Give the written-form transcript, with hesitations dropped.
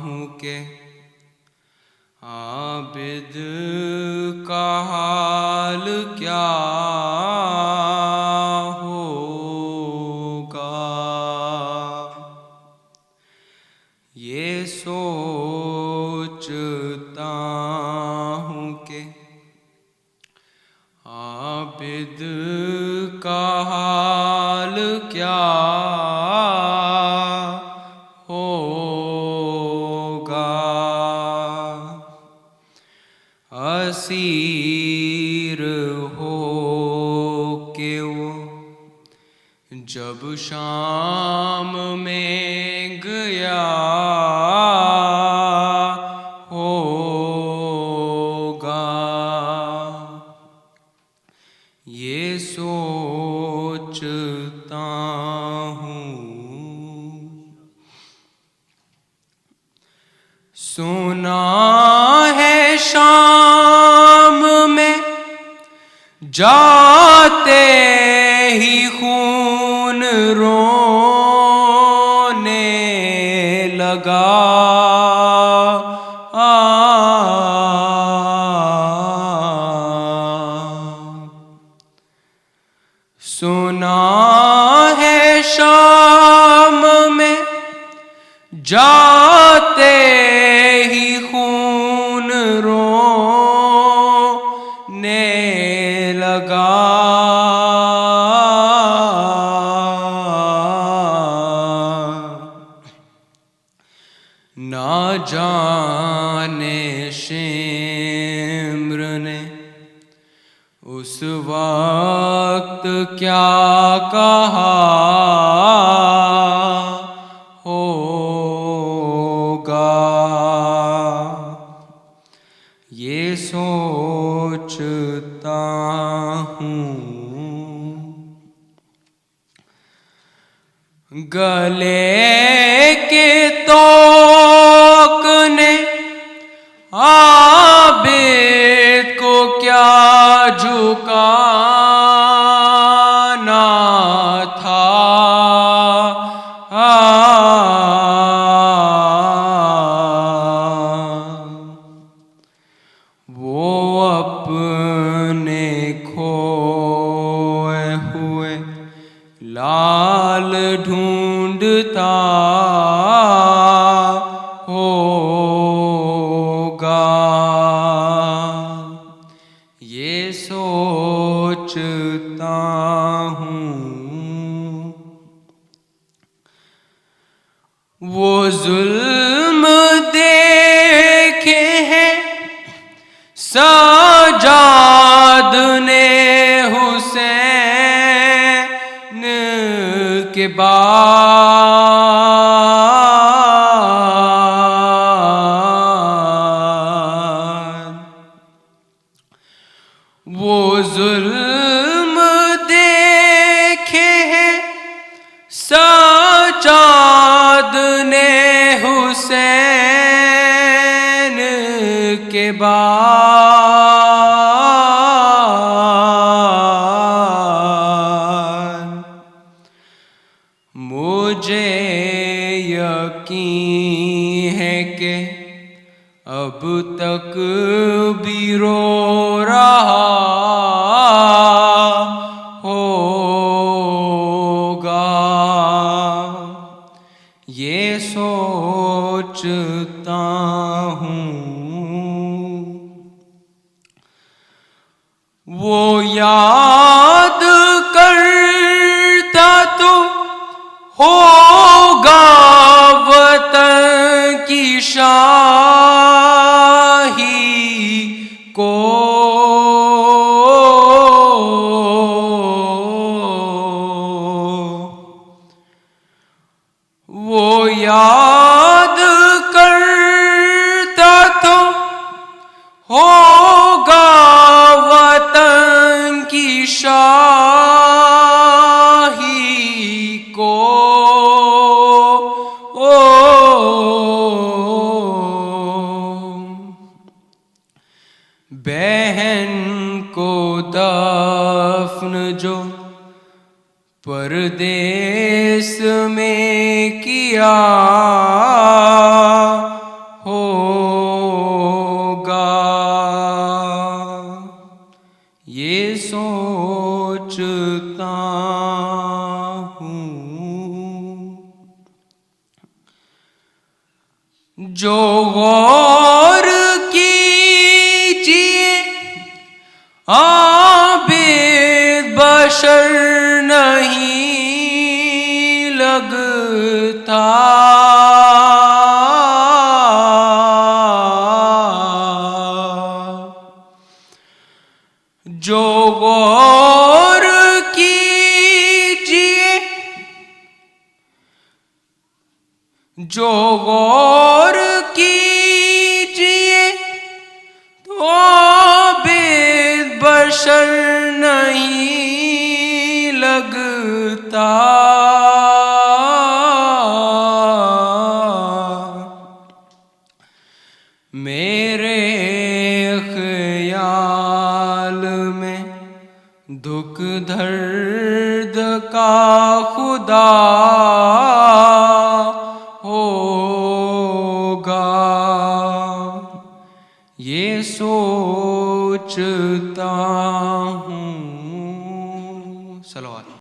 हूँ के आबिद का हाल क्या होगा, ये सोचता हूँ कि आबिद का हाल क्या होगा। असीर हो के वो जब शाम में गया होगा, ये सोचता हूँ। सुना है शाम में जाते ही खून रोने लगा, सुना है शाम में जाते ही खून रोने लगा। ना जाने शिम्र ने उस वक्त क्या कहा होगा, ये सोचता हूँ। गले के तोक ने आबिद को क्या झुकाना था, वो अपने खोए हुए लाल ढूंढता होगा, ये सोचता हूँ। वो जुल्म देखे हैं सजाद ने हुसैन के बाद, वो जुल्म देखे हैं सजाद ने हुसैन के बाद। मुझे यकीन है कि अब तक भी रो रहा होगा, ये सोचता हूँ। वो याद करता तो होगा वतन की शाही को, वो याद करता तो होगा वतन की शाही को। बहन को दफन जो परदेस में किया होगा, ये सोचता हूँ। जो गौर कीजिए आबिद बशर नहीं लगता, जो गौर कीजिए, जो गौर कीजिए तो आबिद बशर नहीं लगता। मेरे ख्याल में दुख दर्द का खुदा होगा, ये सोचता हूँ। सलावत।